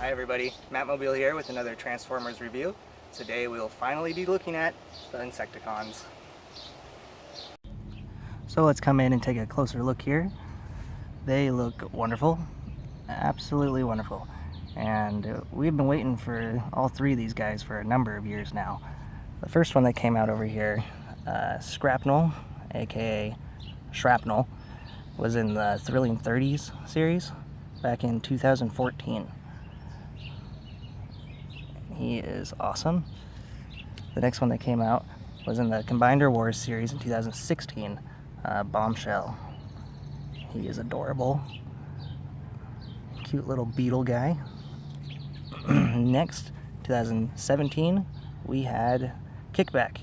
Hi everybody, Matt Mobile here with another Transformers review. Today we'll finally be looking at the Insecticons. So let's come in and take a closer look here. They look wonderful, absolutely wonderful. And we've been waiting for all three of these guys for a number of years now. The first one that came out over here, Skrapnel, aka Shrapnel, was in the Thrilling 30s series back in 2014. He is awesome. The next one that came out was in the Combiner Wars series in 2016, Bombshell. He is adorable. Cute little beetle guy. Next, 2017, we had Kickback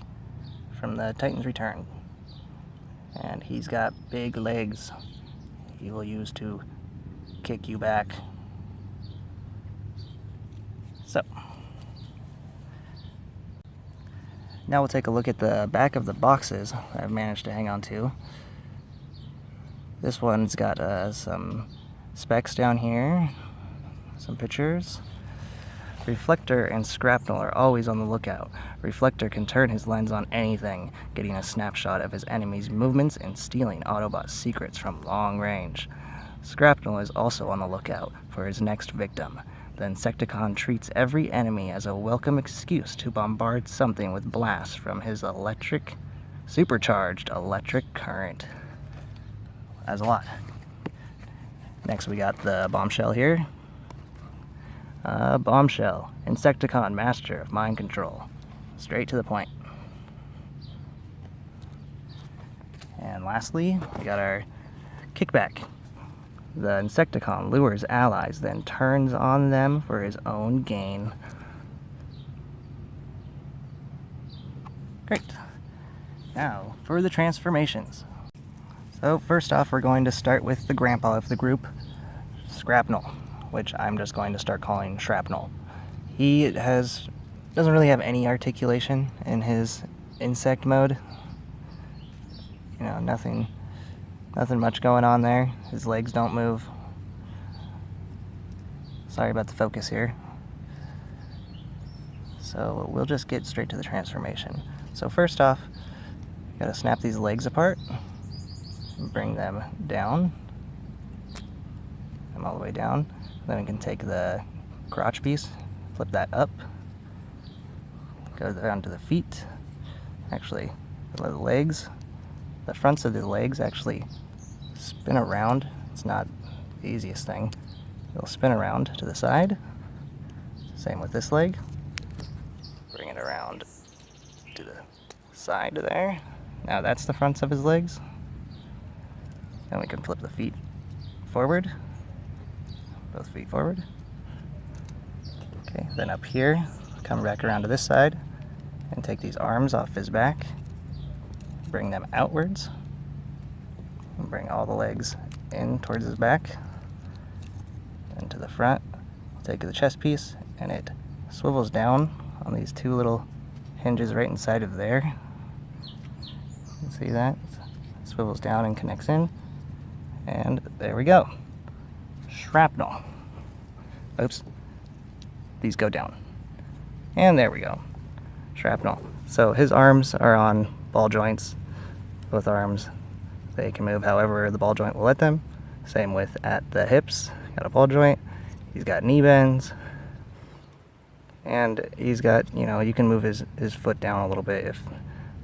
from the Titans Return. And he's got big legs he will use to kick you back. So, now we'll take a look at the back of the boxes I've managed to hang on to. This one's got some specs down here, some pictures. Reflector and Skrapnel are always on the lookout. Reflector can turn his lens on anything, getting a snapshot of his enemy's movements and stealing Autobot's secrets from long range. Skrapnel is also on the lookout for his next victim. The Insecticon treats every enemy as a welcome excuse to bombard something with blasts from his supercharged electric current. That's a lot. Next we got the Bombshell here. Bombshell, Insecticon master of mind control. Straight to the point. And lastly, we got our Kickback. The Insecticon lures allies, then turns on them for his own gain. Great. Now, for the transformations. So, first off, we're going to start with the grandpa of the group, Skrapnel, which I'm just going to start calling Shrapnel. He doesn't really have any articulation in his insect mode. You know, nothing much going on there. His legs don't move. Sorry about the focus here. So we'll just get straight to the transformation. So first off, you gotta snap these legs apart and bring them down. Them all the way down. Then we can take the crotch piece, flip that up, go down to the feet. Actually, the legs, the fronts of the legs actually spin around. It's not the easiest thing. It'll spin around to the side. Same with this leg. Bring it around to the side there. Now that's the fronts of his legs. Then we can flip the feet forward. Both feet forward. Okay, then up here, come back around to this side and take these arms off his back. Bring them outwards. And bring all the legs in towards his back and to the front. Take the chest piece and it swivels down on these two little hinges right inside of there. You can see that? It swivels down and connects in. And there we go. Shrapnel. Oops. These go down. And there we go. Shrapnel. So his arms are on ball joints. Both arms. They can move however the ball joint will let them. Same with at the hips. Got a ball joint. He's got knee bends. And he's got, you can move his foot down a little bit if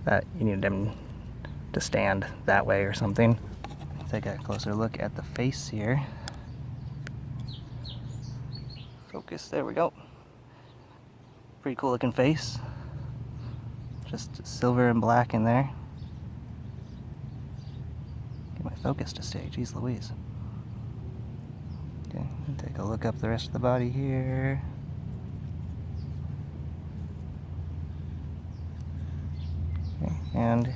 that you need him to stand that way or something. Take a closer look at the face here. Focus, there we go. Pretty cool looking face. Just silver and black in there. Get my focus to stay, geez Louise. Okay, take a look up the rest of the body here. Okay, and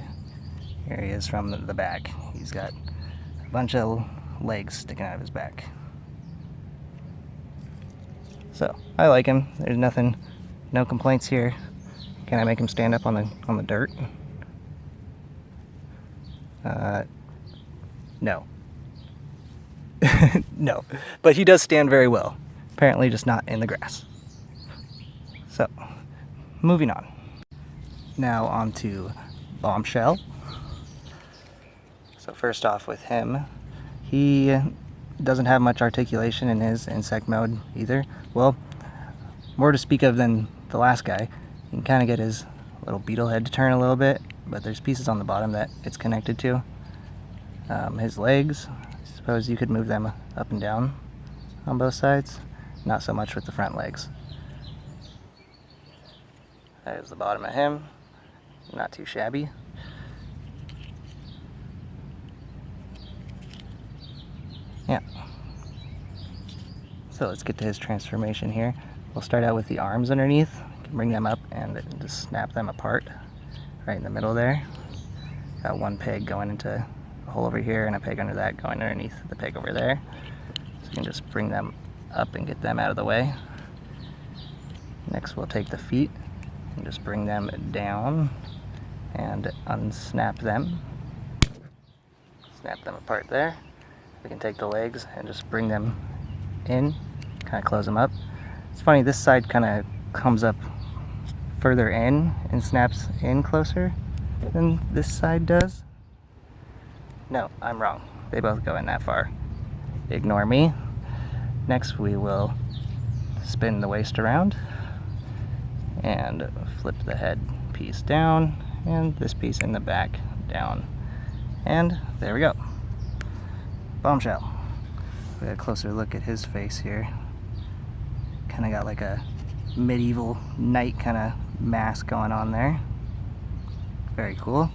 here he is from the back. He's got a bunch of legs sticking out of his back. So, I like him. There's no complaints here. Can I make him stand up on the dirt? No. No, but he does stand very well. Apparently just not in the grass. So, moving on. Now on to Bombshell. So first off with him, he doesn't have much articulation in his insect mode either. Well, more to speak of than the last guy. You can kind of get his little beetle head to turn a little bit, but there's pieces on the bottom that it's connected to. His legs, I suppose you could move them up and down on both sides. Not so much with the front legs. There's the bottom of him. Not too shabby. Yeah. So let's get to his transformation here. We'll start out with the arms underneath. You can bring them up and just snap them apart right in the middle there. Got one peg going into a hole over here and a peg under that going underneath the peg over there. So you can just bring them up and get them out of the way. Next we'll take the feet and just bring them down and unsnap them. Snap them apart there. We can take the legs and just bring them in, kind of close them up. It's funny, this side kind of comes up further in and snaps in closer than this side does. No, I'm wrong. They both go in that far. Ignore me. Next we will spin the waist around and flip the head piece down and this piece in the back down. And there we go. Bombshell. We got a closer look at his face here. Kind of got like a medieval knight kind of mask going on there. Very cool.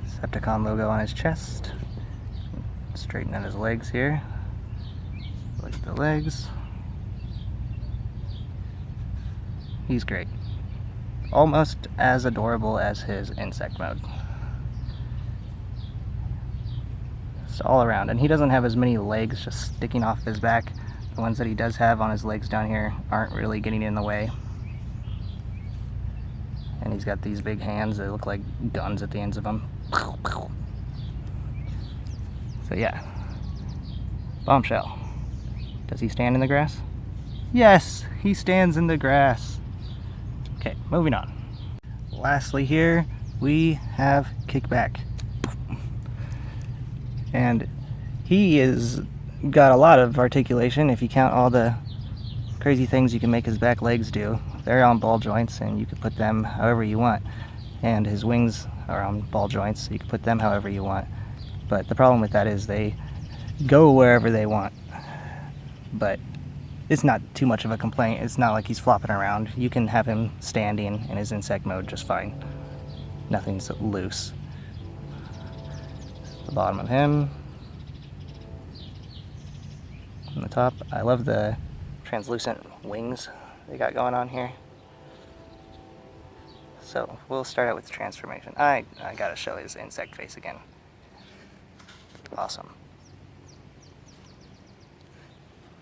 Insecticon logo on his chest. Straighten out his legs here. Look at the legs. He's great. Almost as adorable as his insect mode. Just all around. And he doesn't have as many legs just sticking off his back. The ones that he does have on his legs down here aren't really getting in the way. And he's got these big hands that look like guns at the ends of them. So yeah. Bombshell. Does he stand in the grass? Yes, he stands in the grass. Okay, moving on. Lastly here, we have Kickback. And he is got a lot of articulation if you count all the crazy things you can make his back legs do. They're on ball joints and you can put them however you want. And his wings are on ball joints, so you can put them however you want. But the problem with that is they go wherever they want. But it's not too much of a complaint. It's not like he's flopping around. You can have him standing in his insect mode just fine. Nothing's loose. The bottom of him. On the top. I love the translucent wings they got going on here. So we'll start out with the transformation. I gotta show his insect face again. Awesome.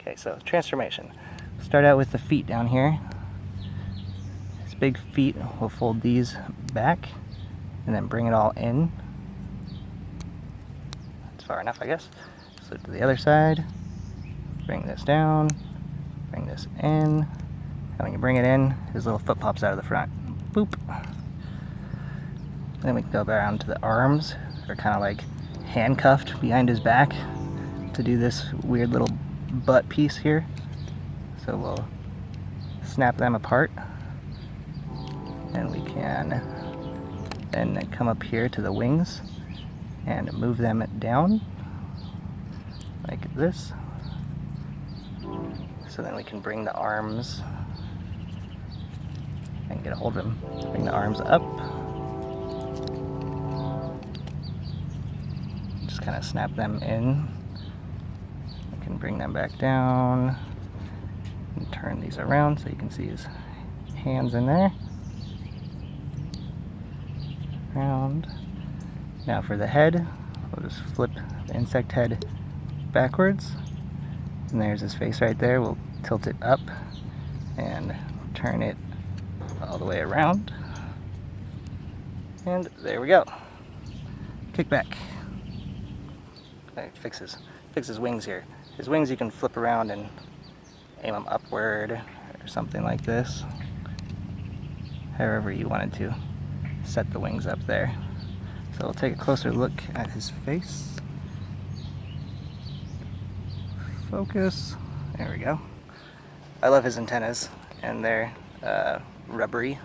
Okay, so transformation. Start out with the feet down here. His big feet, we'll fold these back and then bring it all in. That's far enough, I guess. Flip to the other side. Bring this down. Bring this in. And when you bring it in, his little foot pops out of the front. Boop. Then we can go around to the arms. They're kind of like handcuffed behind his back to do this weird little butt piece here. So we'll snap them apart. And we can then come up here to the wings and move them down like this. So then we can bring the arms and get a hold of him. Bring the arms up. Just kind of snap them in. We can bring them back down and turn these around so you can see his hands in there. Round. Now for the head, we'll just flip the insect head backwards. And there's his face right there. We'll tilt it up and turn it all the way around. And there we go. Kickback. Fix his wings here. His wings you can flip around and aim them upward or something like this. However you wanted to set the wings up there. So we'll take a closer look at his face. Focus. There we go. I love his antennas, and they're rubbery.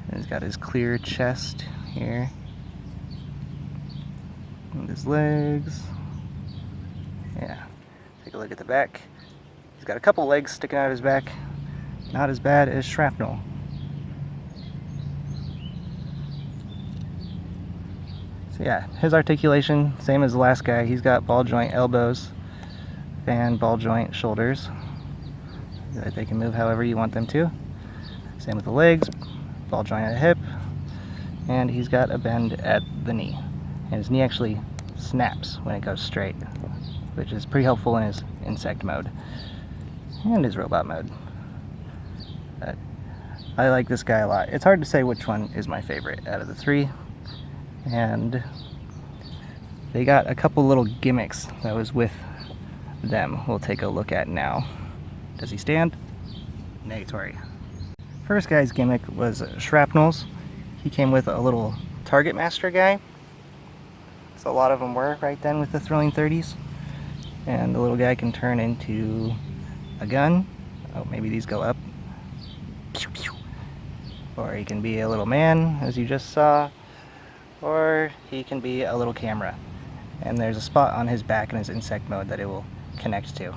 And he's got his clear chest here. And his legs. Yeah. Take a look at the back. He's got a couple legs sticking out of his back. Not as bad as Skrapnel. So yeah, his articulation, same as the last guy. He's got ball joint elbows and ball joint shoulders that they can move however you want them to. Same with the legs, ball joint at the hip, and he's got a bend at the knee. And his knee actually snaps when it goes straight, which is pretty helpful in his insect mode and his robot mode. I like this guy a lot. It's hard to say which one is my favorite out of the three. And they got a couple little gimmicks that was with them we'll take a look at now. Does he stand? Negatory. First guy's gimmick was Skrapnel's. He came with a little target master guy. So a lot of them were right then with the Thrilling 30s. And the little guy can turn into a gun. Oh, maybe these go up. Pew, pew. Or he can be a little man, as you just saw. Or he can be a little camera. And there's a spot on his back in his insect mode that it will connect to.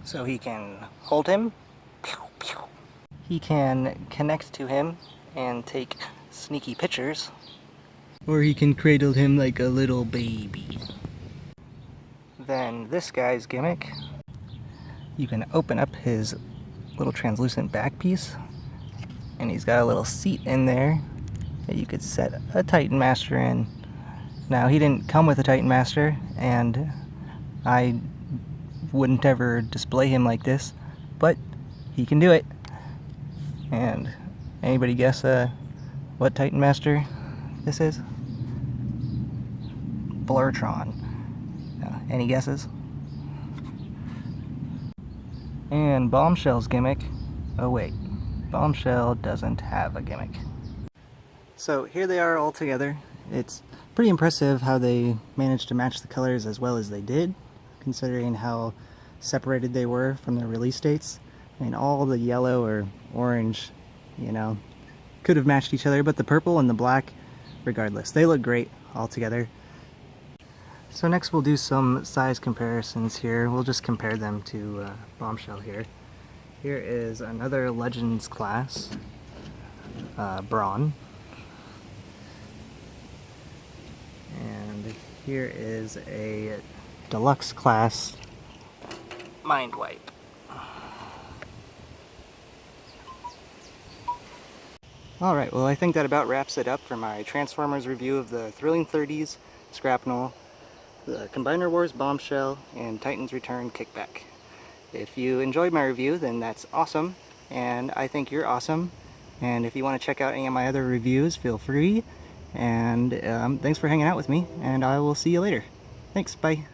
So he can hold him. Pew, pew. He can connect to him and take sneaky pictures. Or he can cradle him like a little baby. Then this guy's gimmick, you can open up his little translucent back piece, and he's got a little seat in there that you could set a Titan Master in. Now, he didn't come with a Titan Master, and I wouldn't ever display him like this, but he can do it. And anybody guess what Titan Master this is? Blurtron. Any guesses? And Bombshell's gimmick, oh wait, Bombshell doesn't have a gimmick. So here they are all together. It's pretty impressive how they managed to match the colors as well as they did, considering how separated they were from their release dates. I mean, all the yellow or orange, you know, could have matched each other, but the purple and the black, regardless, they look great all together. So next we'll do some size comparisons here. We'll just compare them to Bombshell here. Here is another Legends class, Brawn. And here is a deluxe class, Mind Wipe. Alright, well I think that about wraps it up for my Transformers review of the Thrilling 30s, Skrapnel, the Combiner Wars Bombshell, and Titan's Return Kickback. If you enjoyed my review, then that's awesome, and I think you're awesome. And if you want to check out any of my other reviews, feel free. And thanks for hanging out with me, and I will see you later. Thanks, bye.